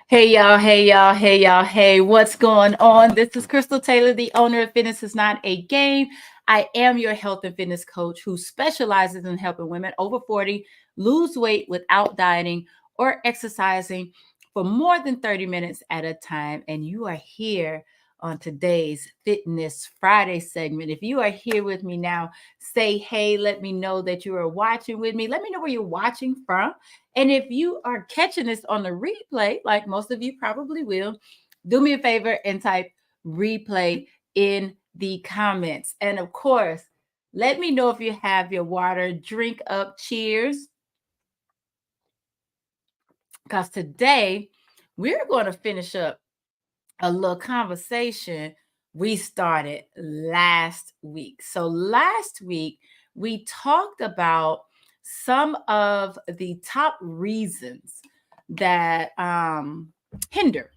Hey y'all, hey y'all, hey y'all, hey, what's going on? This is Crystal Taylor, the owner of Fitness is Not a Game. I am your health and fitness coach who specializes in helping women over 40 lose weight without dieting or exercising for more than 30 minutes at a time. And you are here on today's Fitness Friday segment. If you are here with me now, say hey, let me know that you are watching with me. Let me know where you're watching from. And if you are catching this on the replay, like most of you probably will, do me a favor and type replay in the comments. And of course, let me know if you have your water. Drink up. Cheers. Because today we're going to finish up a little conversation we started last week. So last week, we talked about some of the top reasons that hinder,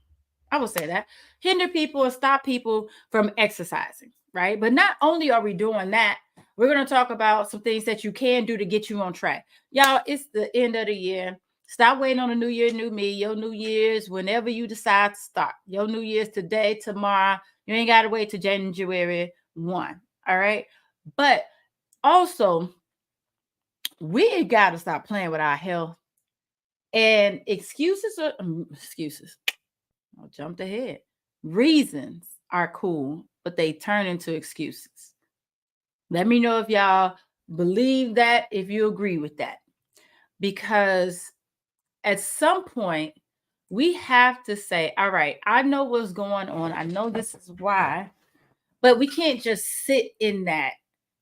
I will say that, hinder people or stop people from exercising, right? But not only are we doing that, we're going to talk about some things that you can do to get you on track. Y'all, it's the end of the year. Stop waiting on a new year, new me. Your new year's whenever you decide to start. Your new year's today, tomorrow. You ain't got to wait to January 1. All right. But also, we got to stop playing with our health. And excuses are excuses. I jumped ahead. Reasons are cool, but they turn into excuses. Let me know if y'all believe that, if you agree with that. Because at some point, we have to say, all right, I know what's going on. I know this is why, but we can't just sit in that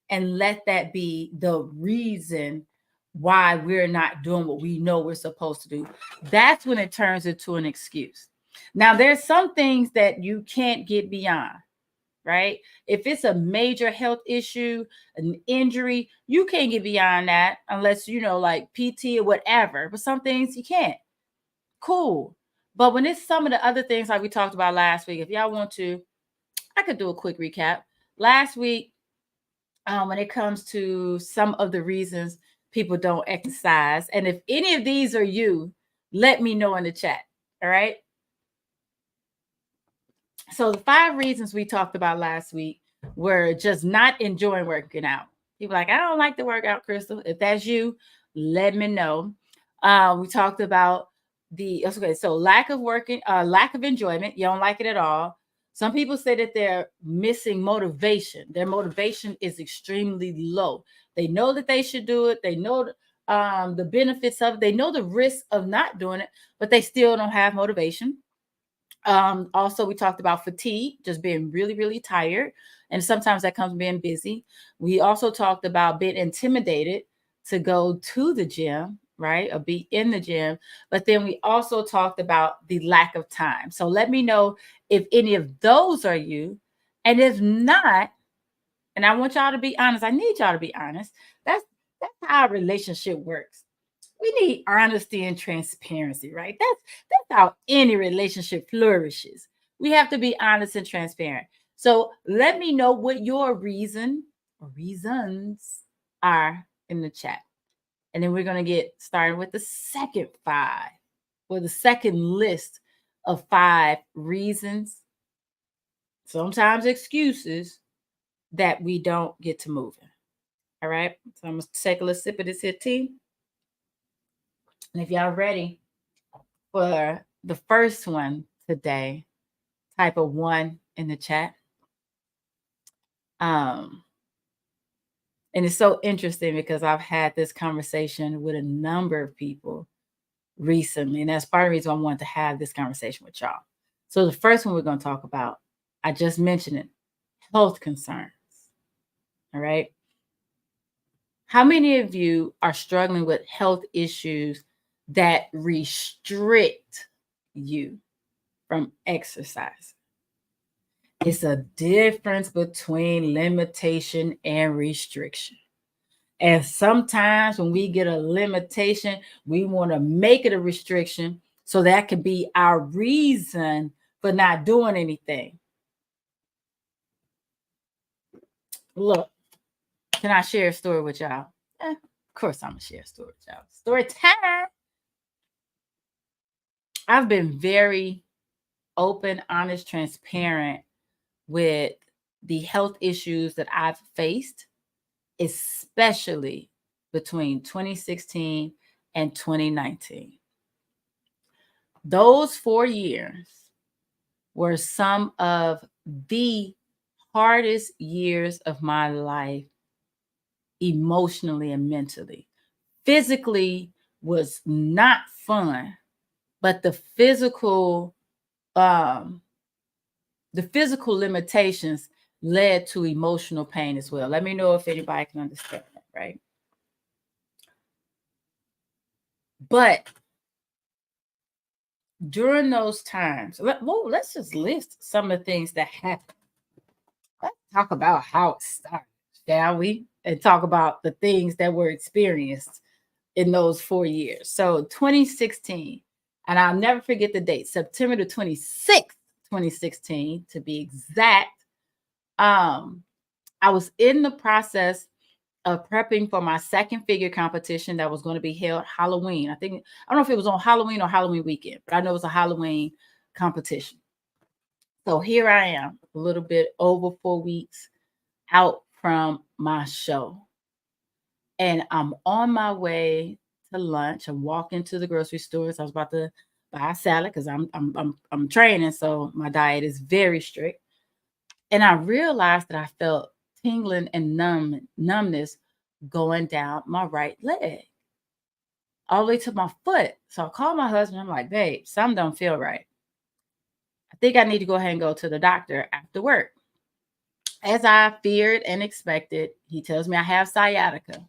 and let that be the reason why we're not doing what we know we're supposed to do. That's when it turns into an excuse. Now, there's some things that you can't get beyond, right? If it's a major health issue, an injury, you can't get beyond that unless, like PT or whatever. But some things you can't. Cool. But when it's some of the other things like we talked about last week, if y'all want to, I could do a quick recap. Last week, when it comes to some of the reasons people don't exercise, and if any of these are you, let me know in the chat. All right. So the 5 reasons we talked about last week were just not enjoying working out. People like, I don't like to work out, Crystal. If that's you, let me know. We talked about so lack of enjoyment. You don't like it at all. Some people say that they're missing motivation. Their motivation is extremely low. They know that they should do it. They know the benefits of it. They know the risk of not doing it, but they still don't have motivation. Also, we talked about fatigue, just being really, really tired. And sometimes that comes from being busy. We also talked about being intimidated to go to the gym, right? Or be in the gym. But then we also talked about the lack of time. So let me know if any of those are you. And if not, and I want y'all to be honest, I need y'all to be honest. That's how a relationship works. We need honesty and transparency, right? That's how any relationship flourishes. We have to be honest and transparent. So let me know what your reason or reasons are in the chat. And then we're going to get started with the second 5 or the second list of 5 reasons, sometimes excuses, that we don't get to moving. All right. So I'm going to take a little sip of this here tea. And if y'all ready for the first one today, type of 1 in the chat. And it's so interesting because I've had this conversation with a number of people recently. And that's part of the reason I wanted to have this conversation with y'all. So the first one we're going to talk about, I just mentioned it, health concerns. All right. How many of you are struggling with health issues that restrict you from exercise? It's a difference between limitation and restriction. And sometimes when we get a limitation, we want to make it a restriction so that can be our reason for not doing anything. Look, can I share a story with y'all? Of course, I'm going to share a story with y'all. Story time. I've been very open, honest, transparent with the health issues that I've faced, especially between 2016 and 2019. Those 4 years were some of the hardest years of my life, emotionally and mentally. Physically was not fun, but um the physical limitations led to emotional pain as well. Let me know if anybody can understand that, right? But during those times, let's just list some of the things that happened. Let's talk about how it started, shall we? And talk about the things that were experienced in those 4 years. So 2016, and I'll never forget the date, September the 26th, 2016, to be exact. I was in the process of prepping for my second figure competition that was going to be held Halloween. I don't know if it was on Halloween or Halloween weekend, but I know it was a Halloween competition. So here I am, a little bit over 4 weeks out from my show. And I'm on my way to lunch. I'm walking to the grocery stores. I was about to buy a salad because I'm training, so my diet is very strict. And I realized that I felt tingling and numbness going down my right leg, all the way to my foot. So I called my husband. I'm like, babe, something don't feel right. I think I need to go ahead and go to the doctor after work. As I feared and expected, he tells me I have sciatica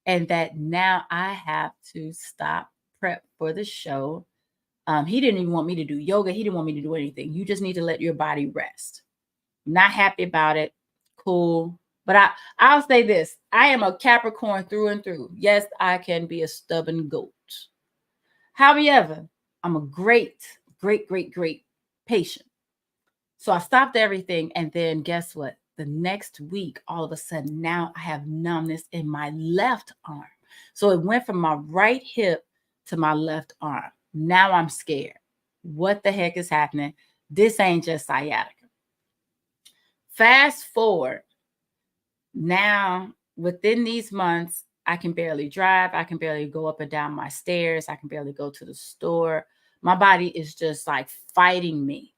and that now I have to stop prep for the show. He didn't even want me to do yoga. He didn't want me to do anything. You just need to let your body rest. Not happy about it. Cool. But I'll say this. I am a Capricorn through and through. Yes, I can be a stubborn goat. However, I'm a great, great, great, great patient. So I stopped everything. And then guess what? The next week, all of a sudden, now I have numbness in my left arm. So it went from my right hip to my left arm. Now I'm scared. What the heck is happening? This ain't just sciatica. Fast forward, now within these months, I can barely drive. I can barely go up and down my stairs. I can barely go to the store. My body is just like fighting me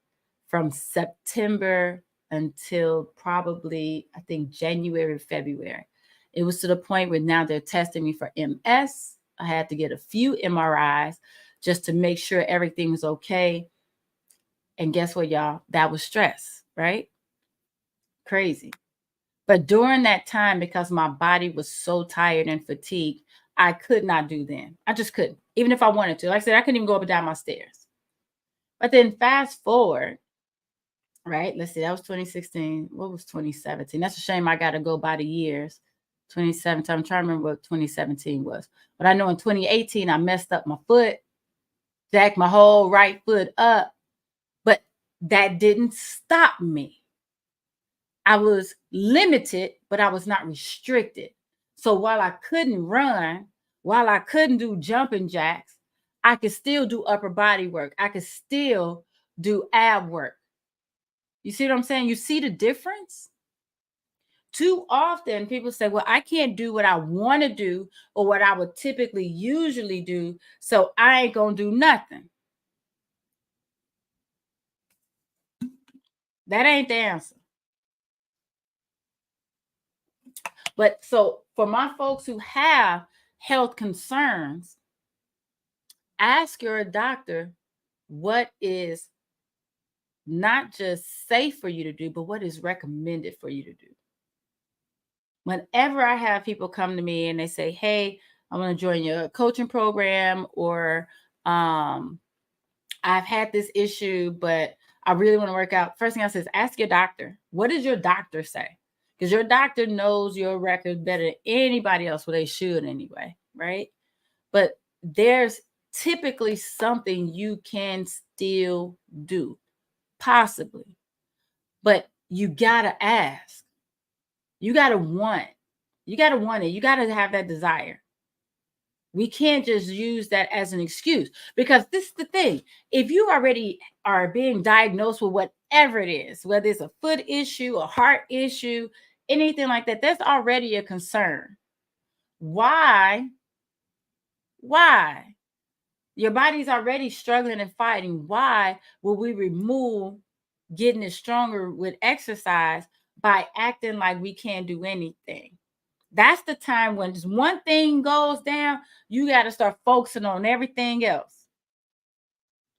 from September until probably, I think, January, February. It was to the point where now they're testing me for MS. I had to get a few MRIs just to make sure everything was okay. And guess what, y'all? That was stress, right? Crazy. But during that time, because my body was so tired and fatigued, I could not do then. I just couldn't, even if I wanted to. Like I said, I couldn't even go up and down my stairs. But then fast forward, right? Let's see, that was 2016. What was 2017? That's a shame I got to go by the years. 2017. I'm trying to remember what 2017 was. But I know in 2018, I messed up my foot, jacked my whole right foot up. But that didn't stop me. I was limited, but I was not restricted. So while I couldn't run, while I couldn't do jumping jacks, I could still do upper body work. I could still do ab work. You see what I'm saying? You see the difference? Too often people say, well, I can't do what I want to do or what I would typically usually do, so I ain't going to do nothing. That ain't the answer. But so for my folks who have health concerns, ask your doctor what is not just safe for you to do, but what is recommended for you to do. Whenever I have people come to me and they say, hey, I want to join your coaching program, or I've had this issue, but I really want to work out. First thing I say is ask your doctor. What does your doctor say? Because your doctor knows your record better than anybody else. Well, they should anyway, right? But there's typically something you can still do, possibly. But you got to ask. You got to want. You got to want it. You got to have that desire. We can't just use that as an excuse, because this is the thing. If you already are being diagnosed with whatever it is, whether it's a foot issue, a heart issue, anything like that, that's already a concern. Why? Why? Your body's already struggling and fighting. Why will we remove getting it stronger with exercise by acting like we can't do anything? That's the time when just one thing goes down, you got to start focusing on everything else,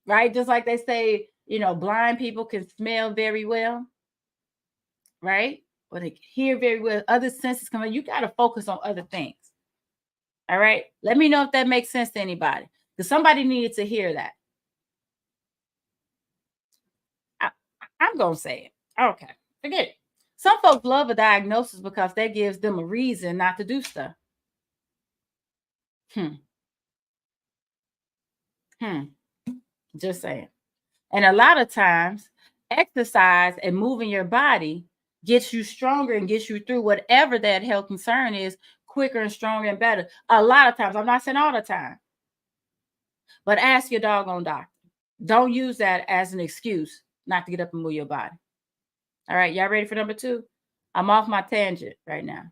right? Just like they say, blind people can smell very well, right? Or they can hear very well. Other senses come in. You got to focus on other things. All right. Let me know if that makes sense to anybody, because somebody needed to hear that. I, I'm going to say it. Okay. Forget it. Some folks love a diagnosis because that gives them a reason not to do stuff. Hmm. Hmm. Just saying. And a lot of times, exercise and moving your body gets you stronger and gets you through whatever that health concern is quicker and stronger and better. A lot of times, I'm not saying all the time, but ask your doggone doctor. Don't use that as an excuse not to get up and move your body. All right, y'all ready for number 2? I'm off my tangent right now.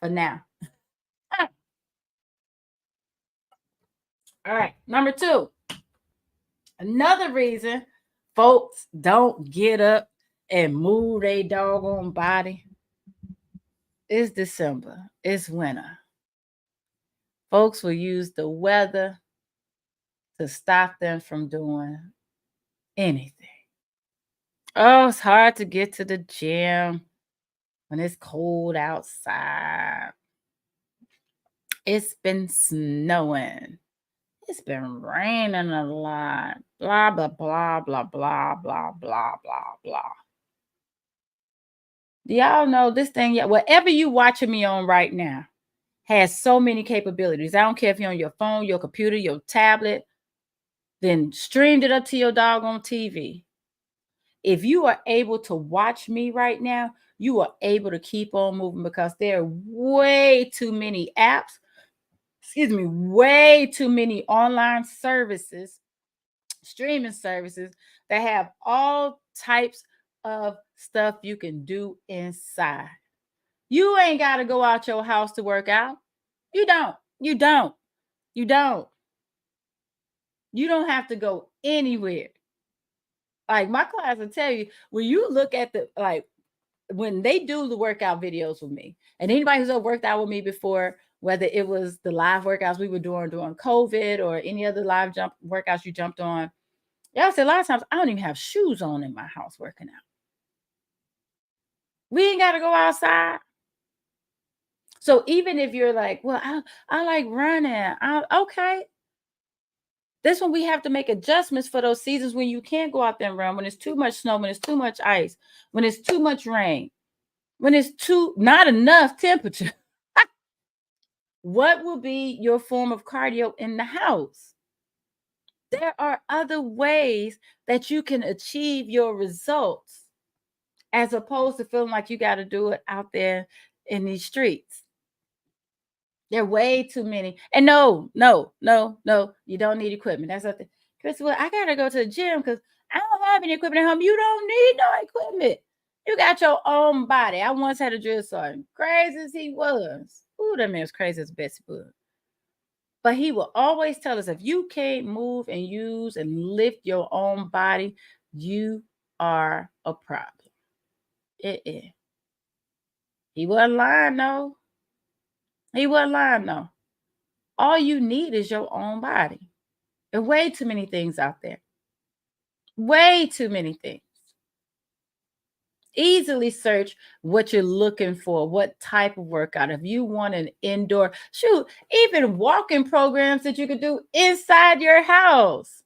For now. All right, number 2. Another reason folks don't get up and move their doggone body. It's December. It's winter. Folks will use the weather to stop them from doing anything. Oh, it's hard to get to the gym when it's cold outside. It's been snowing. It's been raining a lot. Blah, blah, blah, blah, blah, blah, blah, blah, blah. Do y'all know this thing? Whatever you watching me on right now has so many capabilities. I don't care if you're on your phone, your computer, your tablet, then streamed it up to your doggone TV. If you are able to watch me right now, you are able to keep on moving, because there are way too many apps, way too many online services, streaming services that have all types of stuff you can do inside. You ain't got to go out your house to work out. You don't. You don't. You don't. You don't have to go anywhere. Like my class will tell you, when you look at when they do the workout videos with me, and anybody who's ever worked out with me before, whether it was the live workouts we were doing during COVID or any other live jump workouts you jumped on, y'all say a lot of times I don't even have shoes on in my house working out. We ain't got to go outside. So even if you're like, well, I like running. Okay. This one we have to make adjustments for those seasons when you can't go out there and run, when it's too much snow, when it's too much ice, when it's too much rain, when it's not enough temperature. What will be your form of cardio in the house? There are other ways that you can achieve your results, as opposed to feeling like you got to do it out there in these streets. There are way too many. And no, you don't need equipment. That's nothing. Chris, well, I gotta go to the gym because I don't have any equipment at home. You don't need no equipment. You got your own body. I once had a drill sergeant, crazy as he was. Ooh, that man was crazy as Betsy Bug. But he will always tell us, if you can't move and use and lift your own body, you are a problem. He wasn't lying, no. He wasn't lying, no. All you need is your own body. There are way too many things out there. Way too many things. Easily search what you're looking for, what type of workout. If you want an indoor, even walking programs that you could do inside your house.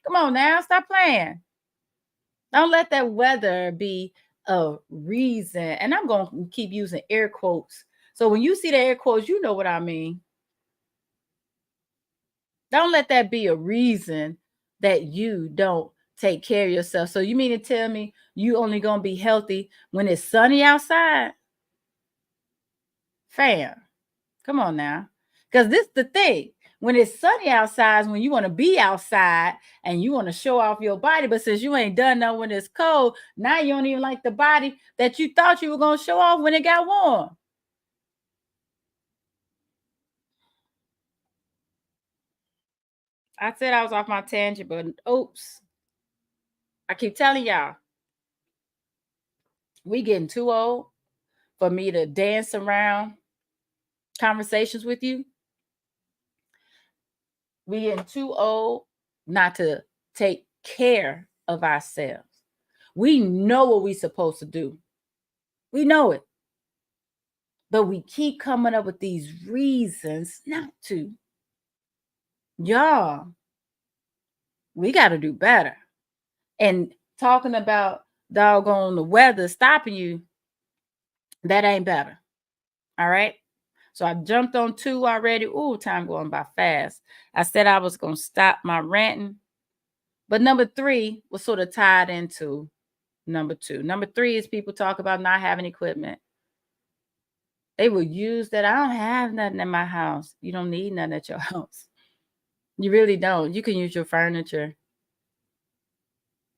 Come on now, stop playing. Don't let that weather be a reason. And I'm going to keep using air quotes. So when you see the air quotes, you know what I mean. Don't let that be a reason that you don't take care of yourself. So you mean to tell me you only going to be healthy when it's sunny outside? Fam, come on now. Because this is the thing. When it's sunny outside is when you want to be outside and you want to show off your body. But since you ain't done that when it's cold, now you don't even like the body that you thought you were going to show off when it got warm. I said I was off my tangent, but oops. I keep telling y'all, we getting too old for me to dance around conversations with you. We getting too old not to take care of ourselves. We know what we're supposed to do. We know it. But we keep coming up with these reasons not to. Y'all, we got to do better. And talking about doggone the weather stopping you, that ain't better. All right. So I jumped on 2 already. Ooh, time going by fast. I said I was going to stop my ranting. But number 3 was sort of tied into number 2. Number 3 is people talk about not having equipment. They will use that. I don't have nothing in my house. You don't need nothing at your house. You really don't. You can use your furniture.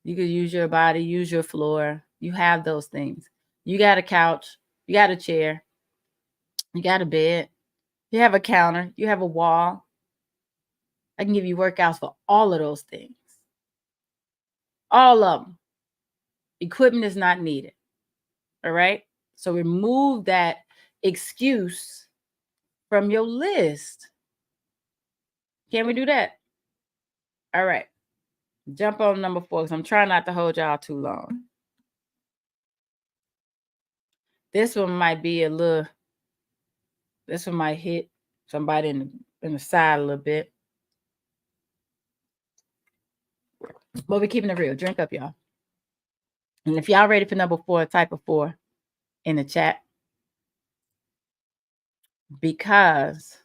You can use your body, use your floor. You have those things. You got a couch. You got a chair. You got a bed. You have a counter. You have a wall. I can give you workouts for all of those things. All of them. Equipment is not needed. All right. So remove that excuse from your list. Can we do that? All right. Jump on number 4 because I'm trying not to hold y'all too long. This one might be this one might hit somebody in the side a little bit. But we're keeping it real. Drink up, y'all. And if y'all ready for number 4, type of 4 in the chat. Because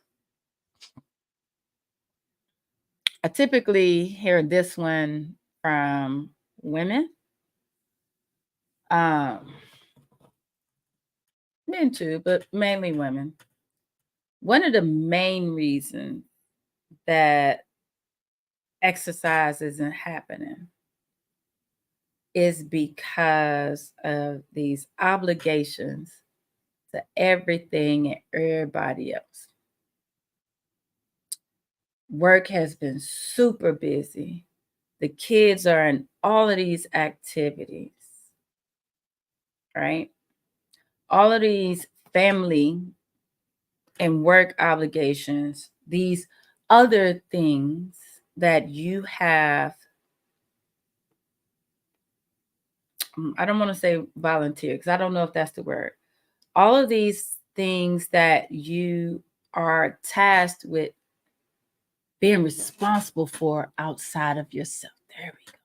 I typically hear this one from women. Men too, but mainly women. One of the main reasons that exercise isn't happening is because of these obligations to everything and everybody else. Work has been super busy. The kids are in all of these activities, right? All of these family and work obligations, these other things that you have. I don't want to say volunteer because I don't know if that's the word. All of these things that you are tasked with being responsible for outside of yourself. There we go.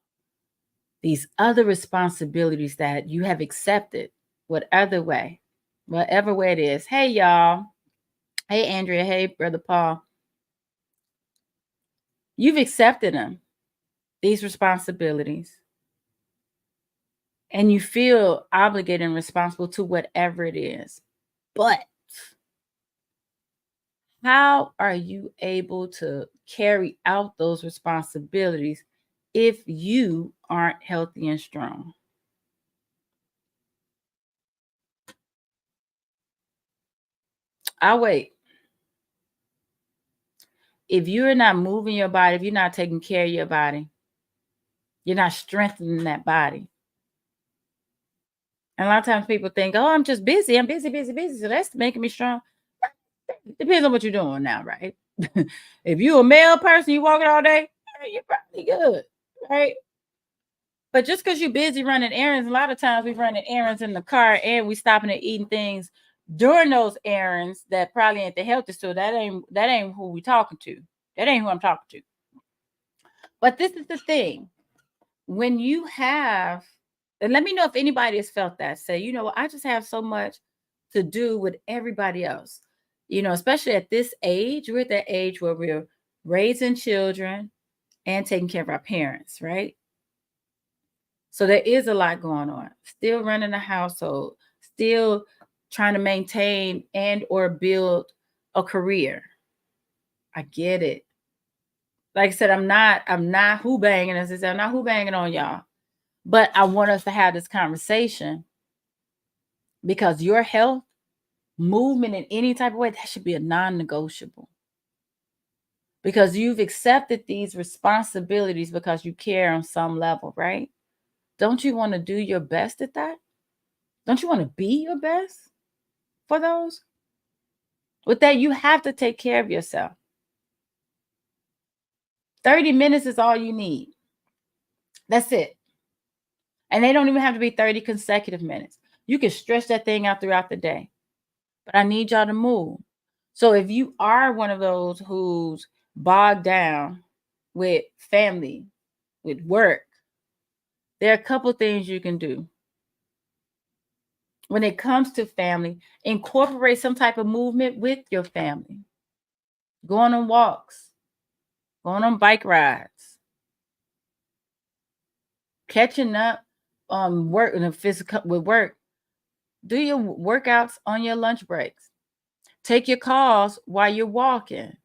These other responsibilities that you have accepted, whatever way it is. Hey, y'all. Hey, Andrea. Hey, Brother Paul. You've accepted them, these responsibilities, and you feel obligated and responsible to whatever it is. But how are you able to carry out those responsibilities if you aren't healthy and strong? I'll wait. If you're not moving your body, if you're not taking care of your body, you're not strengthening that body. And a lot of times people think, oh, I'm just busy. I'm busy, busy, busy. So that's making me strong. Depends on what you're doing now, right? If you're a male person, you walking all day, you're probably good, right? But just because you're busy running errands, a lot of times we running errands in the car and we stopping and eating things during those errands that probably ain't the healthiest. So that ain't who we talking to. That ain't who I'm talking to. But this is the thing. When you have, and let me know if anybody has felt that, say, you know, I just have so much to do with everybody else. You know, especially at this age, we're at that age where we're raising children and taking care of our parents, right? So there is a lot going on. Still running a household, still trying to maintain and or build a career. I get it. Like I said, I'm not who banging. As I said, I'm not who banging on y'all. But I want us to have this conversation because your health, movement in any type of way, that should be a non-negotiable. Because you've accepted these responsibilities because you care on some level, right? Don't you want to do your best at that? Don't you want to be your best for those? With that, you have to take care of yourself. 30 minutes is all you need. That's it. And they don't even have to be 30 consecutive minutes. You can stretch that thing out throughout the day. But I need y'all to move. So if you are one of those who's bogged down with family, with work, there are a couple things you can do. When it comes to family, incorporate some type of movement with your family. Going on walks, going on bike rides, catching up on work in a physical with work. Do your workouts on your lunch breaks. Take your calls while you're walking.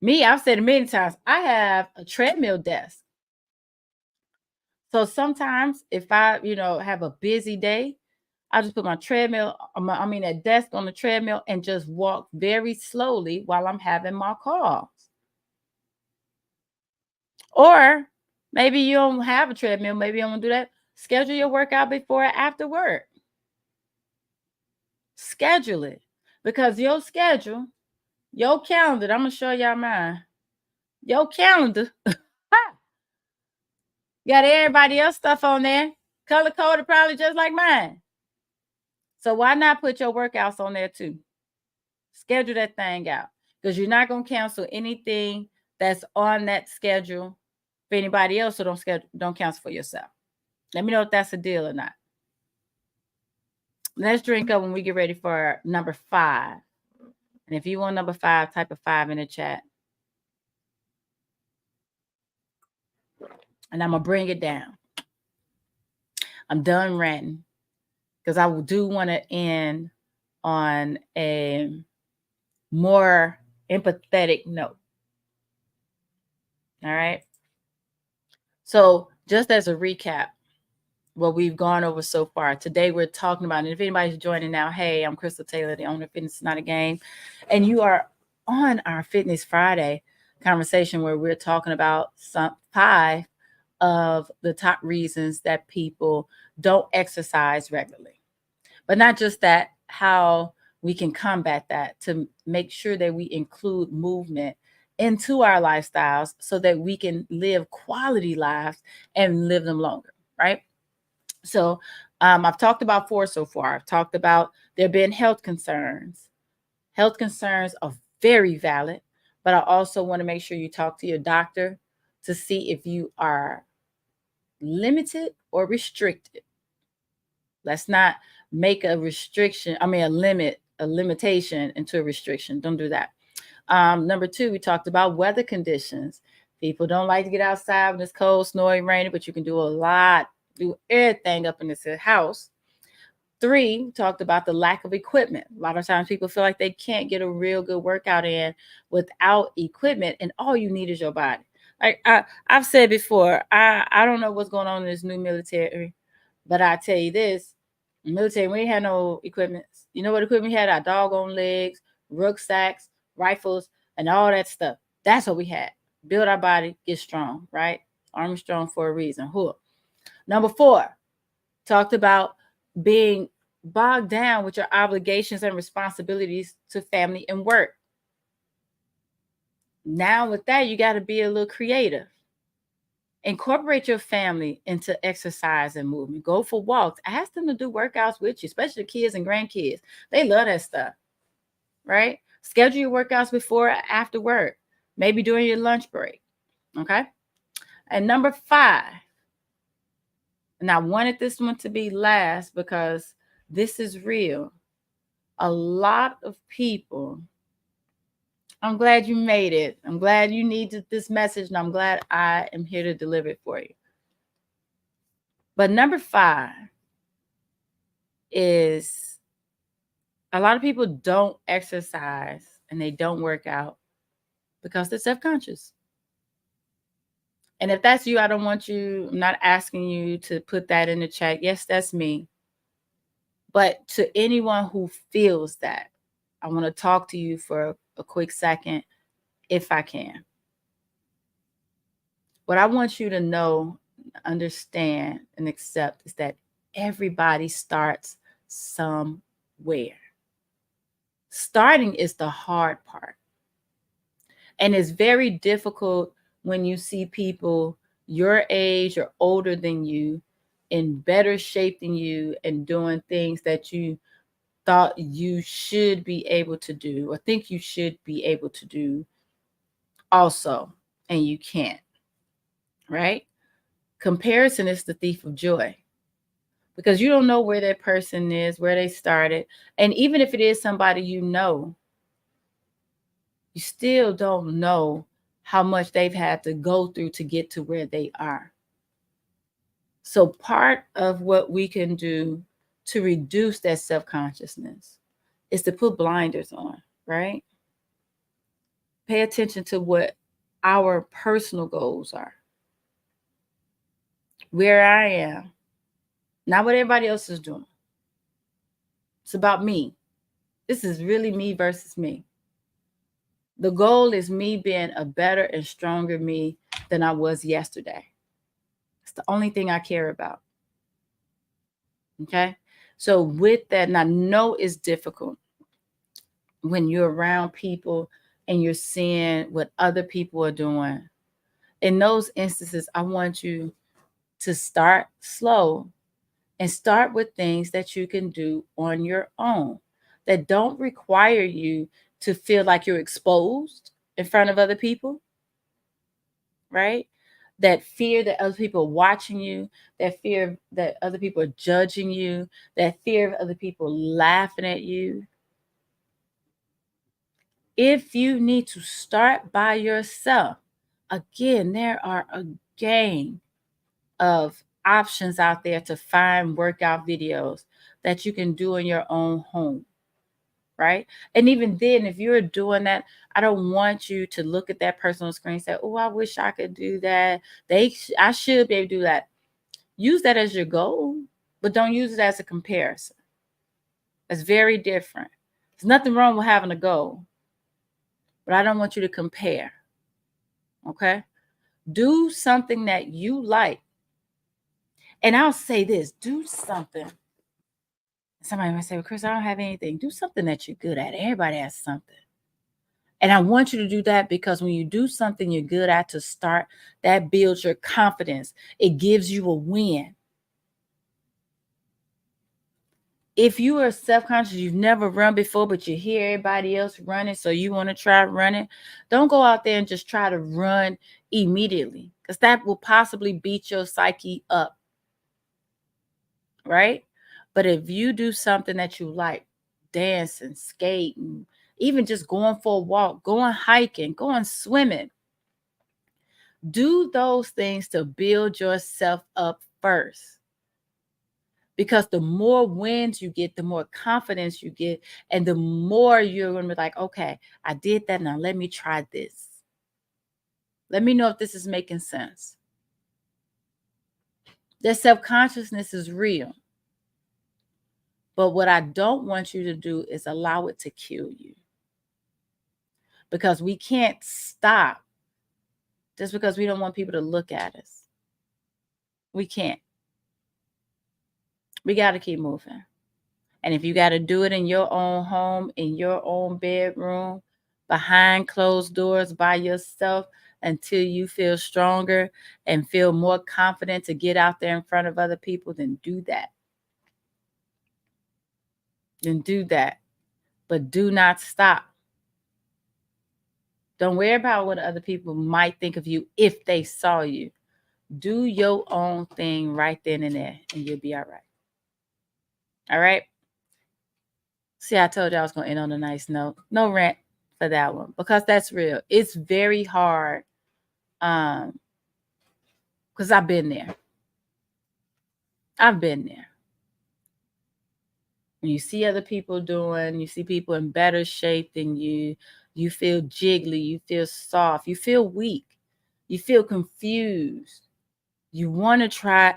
Me, I've said it many times, I have a treadmill desk. So sometimes if I, have a busy day, I just put my treadmill, a desk on the treadmill and just walk very slowly while I'm having my calls. Or maybe you don't have a treadmill. Maybe I'm going to do that. Schedule your workout before or after work. Schedule it because your schedule, your calendar, I'm going to show y'all mine. Your calendar got everybody else stuff on there. Color coded probably just like mine. So why not put your workouts on there too? Schedule that thing out because you're not going to cancel anything that's on that schedule for anybody else. So don't cancel for yourself. Let me know if that's a deal or not. Let's drink up when we get ready for number 5. And if you want number 5, type of 5 in the chat. And I'm going to bring it down. I'm done ranting because I do want to end on a more empathetic note. All right. So just as a recap, what we've gone over so far. Today we're talking about, and if anybody's joining now, hey, I'm Crystal Taylor, the owner of Fitness Is Not a Game. And you are on our Fitness Friday conversation where we're talking about 5 of the top reasons that people don't exercise regularly. But not just that, how we can combat that to make sure that we include movement into our lifestyles so that we can live quality lives and live them longer, right? So I've talked about 4 so far. I've talked about there being health concerns. Health concerns are very valid, but I also want to make sure you talk to your doctor to see if you are limited or restricted. Let's not make a limitation into a restriction. Don't do that. Number 2, we talked about weather conditions. People don't like to get outside when it's cold, snowy, rainy, but you can do everything up in this house. 3, we talked about the lack of equipment. A lot of times people feel like they can't get a real good workout in without equipment, and all you need is your body. Like I've said before, I don't know what's going on in this new military, but I tell you this, military, we ain't had no equipment. You know what equipment we had? Our doggone legs, rucksacks, rifles, and all that stuff. That's what we had. Build our body, get strong, right? Army strong for a reason. Who? Number 4, talked about being bogged down with your obligations and responsibilities to family and work. Now with that, you got to be a little creative. Incorporate your family into exercise and movement. Go for walks. Ask them to do workouts with you, especially kids and grandkids. They love that stuff, right? Schedule your workouts before or after work, maybe during your lunch break, okay? And number 5, and I wanted this one to be last because this is real. A lot of people, I'm glad you made it. I'm glad you needed this message, and I'm glad I am here to deliver it for you. But number 5 is a lot of people don't exercise and they don't work out because they're self-conscious. And if that's you, I don't want you, I'm not asking you to put that in the chat. Yes, that's me. But to anyone who feels that, I want to talk to you for a quick second, if I can. What I want you to know, understand, and accept is that everybody starts somewhere. Starting is the hard part. And it's very difficult when you see people your age or older than you in better shape than you and doing things that you thought you should be able to do or think you should be able to do also, and you can't, right? Comparison is the thief of joy because you don't know where that person is, where they started. And even if it is somebody you know, you still don't know how much they've had to go through to get to where they are. So part of what we can do to reduce that self-consciousness is to put blinders on, right? Pay attention to what our personal goals are, where I am, not what everybody else is doing. It's about me. This is really me versus me. The goal is me being a better and stronger me than I was yesterday. It's the only thing I care about. Okay. So, with that, and I know it's difficult when you're around people and you're seeing what other people are doing. In those instances, I want you to start slow and start with things that you can do on your own that don't require you to feel like you're exposed in front of other people, right? That fear that other people are watching you, that fear that other people are judging you, that fear of other people laughing at you. If you need to start by yourself, again, there are a gang of options out there to find workout videos that you can do in your own home, right? And even then, if you're doing that, I don't want you to look at that person on the screen and say, oh, I wish I could do that. I should be able to do that. Use that as your goal, but don't use it as a comparison. It's very different. There's nothing wrong with having a goal, but I don't want you to compare. Okay? Do something that you like. And I'll say this, do something. Somebody might say, well, Chris, I don't have anything. Do something that you're good at. Everybody has something. And I want you to do that because when you do something you're good at to start, that builds your confidence. It gives you a win. If you are self-conscious, you've never run before, but you hear everybody else running, so you want to try running, don't go out there and just try to run immediately because that will possibly beat your psyche up, right? But if you do something that you like, dancing, skating, even just going for a walk, going hiking, going swimming, do those things to build yourself up first. Because the more wins you get, the more confidence you get, and the more you're going to be like, okay, I did that. Now let me try this. Let me know if this is making sense. That self-consciousness is real. But what I don't want you to do is allow it to kill you. Because we can't stop just because we don't want people to look at us. We can't. We got to keep moving. And if you got to do it in your own home, in your own bedroom, behind closed doors by yourself until you feel stronger and feel more confident to get out there in front of other people, then do that. Then do that. But do not stop. Don't worry about what other people might think of you if they saw you. Do your own thing right then and there, and you'll be all right. All right? See, I told you I was going to end on a nice note. No rant for that one because that's real. It's very hard because I've been there. I've been there. When you see other people doing, you see people in better shape than you, You feel jiggly. You feel soft. You feel weak. You feel confused. You want to try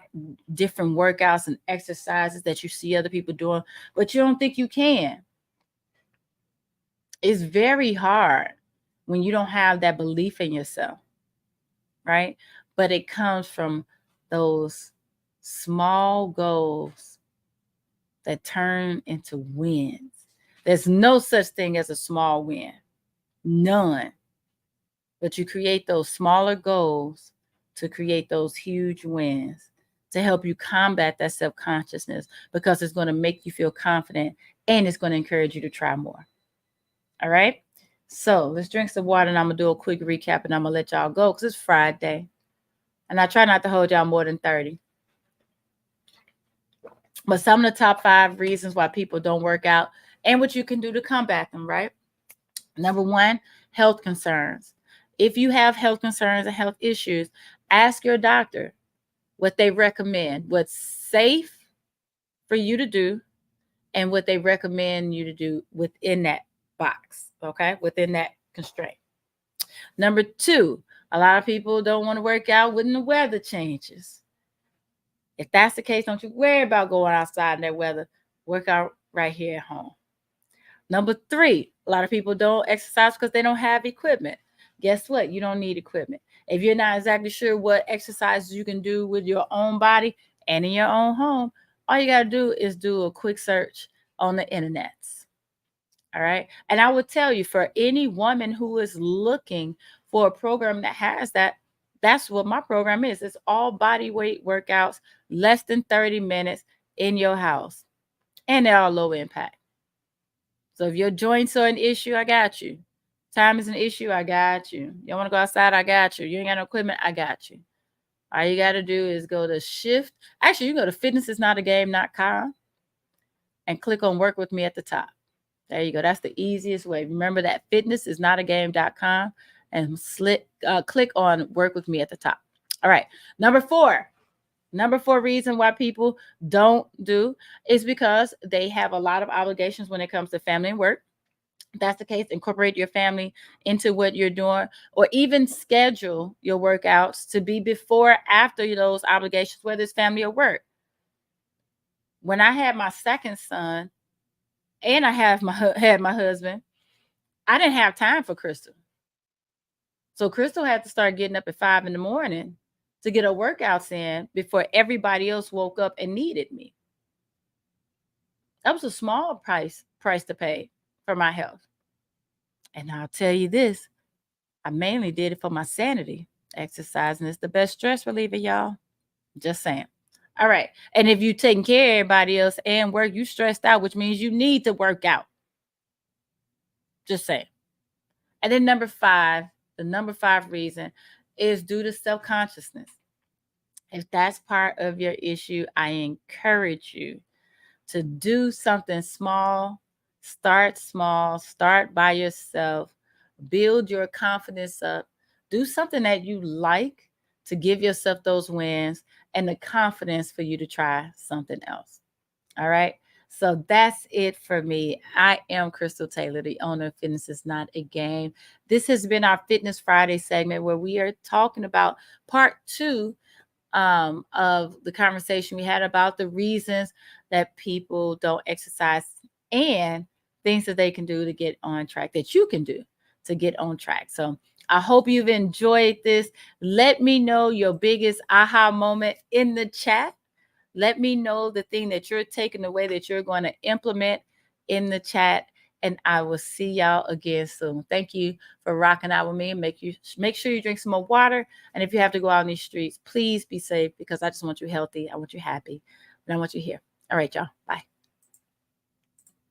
different workouts and exercises that you see other people doing, but you don't think you can. It's very hard when you don't have that belief in yourself, right? But it comes from those small goals that turn into wins. There's no such thing as a small win, none. But you create those smaller goals to create those huge wins to help you combat that self consciousness because it's going to make you feel confident and it's going to encourage you to try more. All right. So let's drink some water and I'm going to do a quick recap and I'm going to let y'all go because it's Friday. And I try not to hold y'all more than 30. But some of the top 5 reasons why people don't work out and what you can do to combat them, right? Number 1, health concerns. If you have health concerns and health issues, ask your doctor what they recommend, what's safe for you to do, and what they recommend you to do within that box, okay? Within that constraint. Number 2, a lot of people don't want to work out when the weather changes. If that's the case, don't you worry about going outside in that weather. Work out right here at home. Number 3, a lot of people don't exercise because they don't have equipment. Guess what? You don't need equipment. If you're not exactly sure what exercises you can do with your own body and in your own home, all you got to do is do a quick search on the internet. All right. And I would tell you, for any woman who is looking for a program that has that, that's what my program is. It's all body weight workouts, less than 30 minutes in your house, and they're all low impact. So if your joints are an issue, I got you. Time is an issue, I got you. You want to go outside, I got you. You ain't got no equipment, I got you. All you got to do is go to shift. Actually, you go to fitnessisnotagame.com and click on work with me at the top. There you go. That's the easiest way. Remember that fitnessisnotagame.com and click on work with me at the top. All right. Number 4 reason why people don't do is because they have a lot of obligations when it comes to family and work. If that's the case, incorporate your family into what you're doing, or even schedule your workouts to be before, after those obligations, whether it's family or work. When I had my second son and I had my husband, I didn't have time for Crystal. So Crystal had to start getting up at 5 in the morning to get her workouts in before everybody else woke up and needed me. That was a small price to pay for my health. And I'll tell you this, I mainly did it for my sanity. Exercising is the best stress reliever, y'all. Just saying. All right. And if you taking care of everybody else and work, you stressed out, which means you need to work out. Just saying. And then the number 5 reason is due to self-consciousness. If that's part of your issue, I encourage you to do something small. Start small, start by yourself, build your confidence up, do something that you like to give yourself those wins and the confidence for you to try something else. All right. So that's it for me. I am Crystal Taylor, the owner of Fitness is Not a Game. This has been our Fitness Friday segment where we are talking about part 2 of the conversation we had about the reasons that people don't exercise and things that they can do to get on track, that you can do to get on track. So I hope you've enjoyed this. Let me know your biggest aha moment in the chat. Let me know the thing that you're taking away that you're going to implement in the chat. And I will see y'all again soon. Thank you for rocking out with me. Make sure you drink some more water. And if you have to go out in these streets, please be safe because I just want you healthy. I want you happy. And I want you here. All right, y'all. Bye.